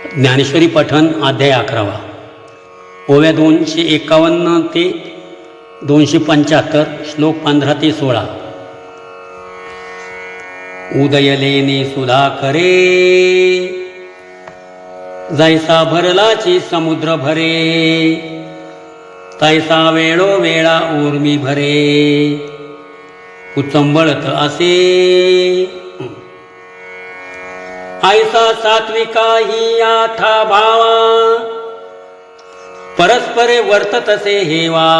ज्ञानेश्वरी पठण अध्याय 11 ओव्या 251 ते 275 श्लोक 15 ते 16। उदयलेने सुधाकरे जैसा भरलाची समुद्र भरे, तैसा वेळोवेळा ऊर्मी भरे उचंबळत असे। ऐसा सात्विका ही आथा भावा, परस्परे वर्ततसे हेवा।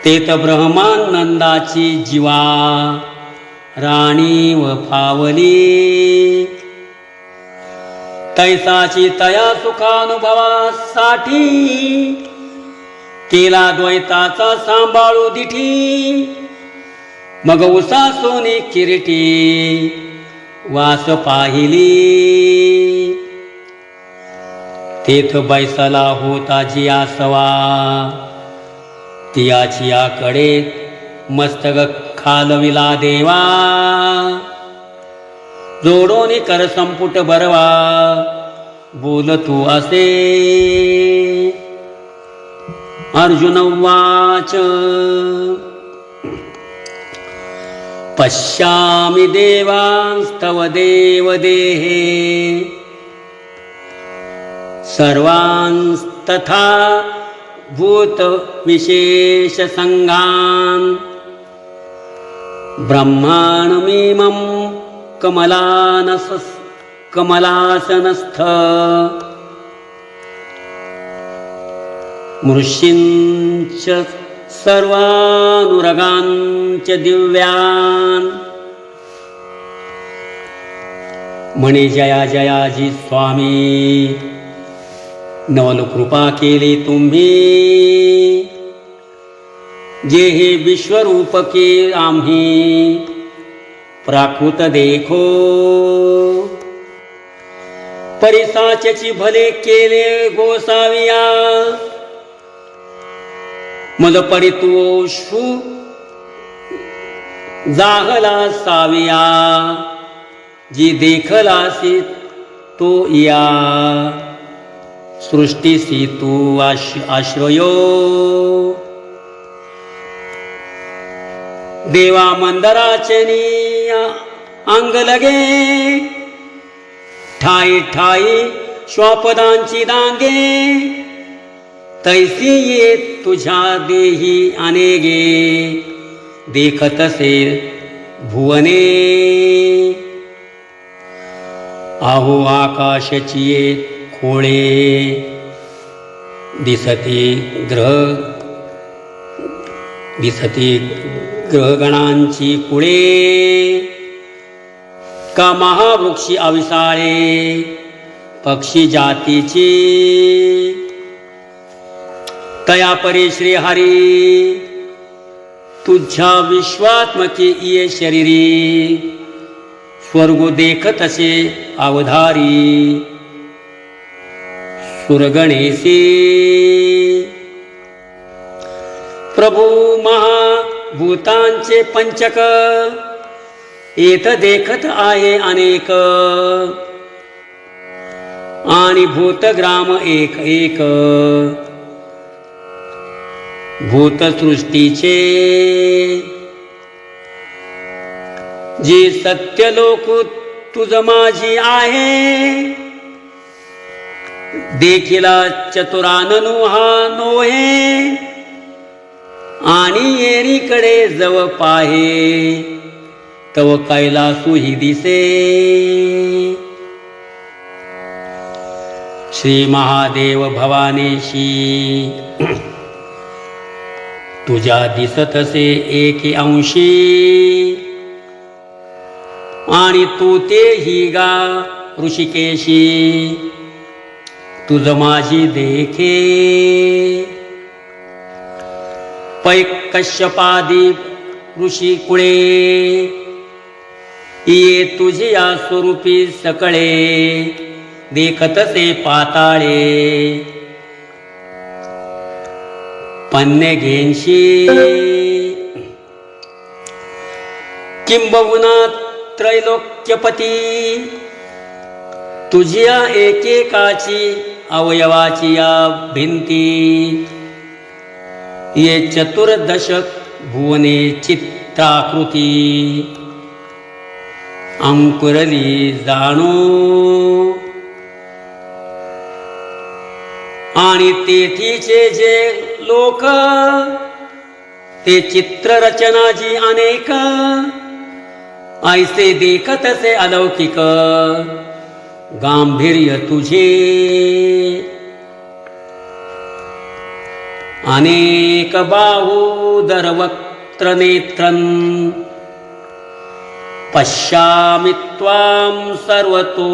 तेत ब्रह्मानंदाची जीवा, राणी व फावली। तैसाची तया सुखानुभवासाठी, केला द्वैताचा सांभाळू दिठी। मग उसासोनी किरीटी वास पाहिली। तेथ बैसला होता जिया सवा, तियाची आकडे मस्तक खालविला देवा। जोडोनी कर संपुट बरवा, बोल तू असे। अर्जुन उवाच पश्यामि देवांस्तव देवदेहे, सर्वांस्तथा भूत विशेष संगान। ब्रह्माणमीमं कमलासनस्थ, मृषींच सर्वानुरगांच दिव्यान। म्हणे जया जयाजी स्वामी, नवल कृपा केली तुम्ही। जे हे विश्वरूप के आम्ही प्राकृत देखो। परिसाच्याची भले केले गोसाविया, मज परितोषु जाहला साविया। जी देखलासी तो या, सृष्टीसी तू आश्रयो। देवा मंदराचनी अंग लगे, ठाई ठाई श्वापदांची दांगे। तैसी ये तुझ्या देही अनेगे, देखतसे भुवने। आहो आकाशची खोळे, दिसती ग्रहगणांची कुळे। का महावृक्षी अविसाळे, पक्षी जातीची। तया परे श्री हरी, तुझ्या विश्वात्मके ये शरीरी। स्वर्ग देखतसे अवधारी, सुरगणेशी। प्रभु महाभूतांचे पंचक, येत देखत आहे अनेक। आणि भूतग्राम एक एक, भूतसृष्टीचे। जी सत्यलोक तुझ माझी आहे, देखिला चतुराननु हा नोहे। आणि येरीकडे जव पाहे, तव कैलासुही दिसे। श्री महादेव भवानेशी, तुझ्या दिसतसे एके अंशी। आणि तू ते ही गा ऋषिकेशी, तुझ माझी देखे। पै कश्यपादी ऋषी कुळे, ये तुझिया स्वरूपी सकळे। देखतसे पाताळे, पन्ने घेंशी। किंबहुना त्रैलोक्यपती तुझिया एकेकाची अवयवाची या भिंती ये चतुर्दश भुवने चित्राकृती अंकुरली जाणो आणि तेथीचे जे लोक ते चित्ररचनाची अनेक ऐसे देखतसे अलौकिक गांभीर्य तुझे अनेक बाहूदर वक्त्र नेत्रन पश्यामि त्वां सर्वतो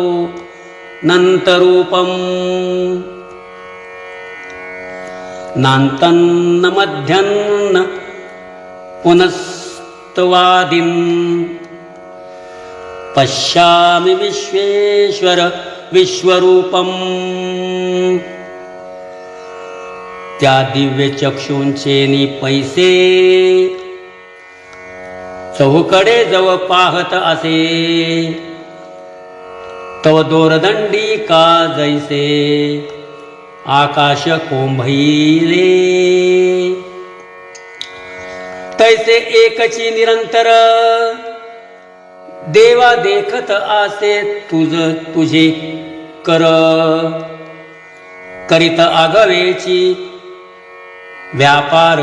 नंतरूपम नान्तन्न मध्यन्न पुनस्तवादिं पश्यामि विश्वेश्वर विश्वरूपम. त्या दिव्य चक्षुंचे नि पैसे चहूकडे जव पाहत असे तव दोरदंडी का जैसे आकाश कोंभैले तैसे एकची निरंतर देवा देखत आसे तुझे कर करीत आगवेची व्यापार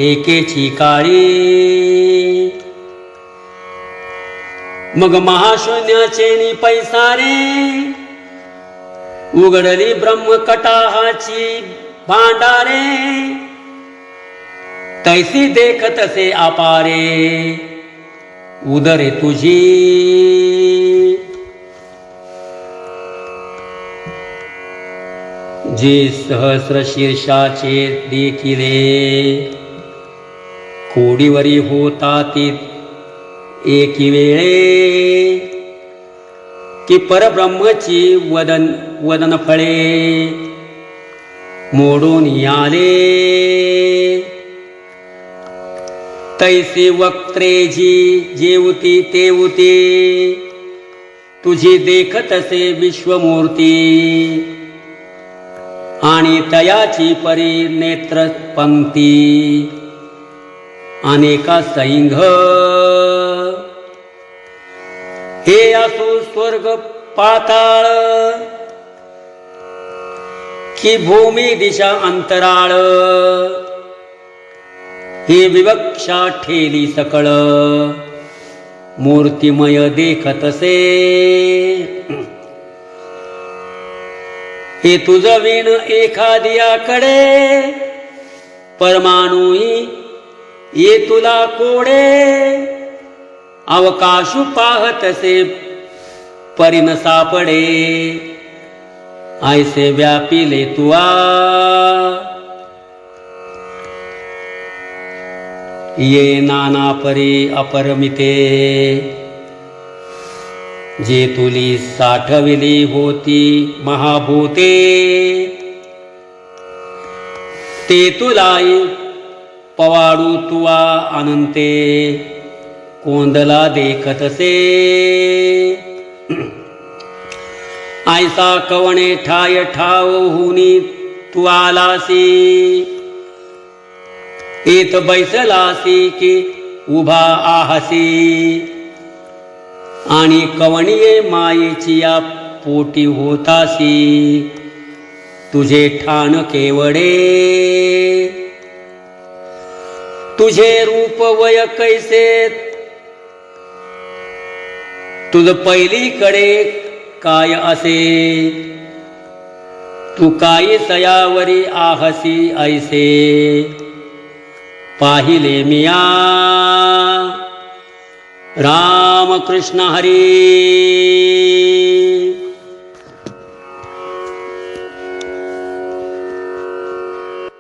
एकेची काळी. मग महाशून्याचे नि पैसारे उघडली ब्रह्मकटाहाची भांडारे तैसी देखतसे अपारे उदरे तुझी. जे सहस्र शीर्षाचे देखिले कोडीवरी होता ती एकी वेळे की परब्रह्मची वदन फळे मोडून आले तैसे वक्त्रेजी जेवती तेवती तुझी देखतसे विश्वमूर्ती आणि तयाची परी नेत्र पंक्ती अनेका सैंघ हे असो स्वर्ग पाताळ की भूमी दिशा अंतराळ हे विवक्षा ठेली सकळ मूर्तिमय देखतसे. हे तुझ विण एखादियाकडे परमाणुही ये तुला कोडे अवकाशु पाहतसे परिन सापडे ऐसे व्यापिले तुआ. ये नाना परी अपरमिते जे तुली साठविली होती महाभूते ते तुलाई पवाडू तुआ अनंते कोंदला देखतसे. ऐसा कवणे ठाय ठावहुनी तू आलासी एत बैसलासी की उभा आहसी आणि कवणीये मायेची या पोटी होतासी तुझे ठाण केवडे. तुझे रूप वय कैसे तुझ पहिलीकडे काय असे तू काही सयावरी आहसी ऐसे पाहिले मिया. राम कृष्ण हरी.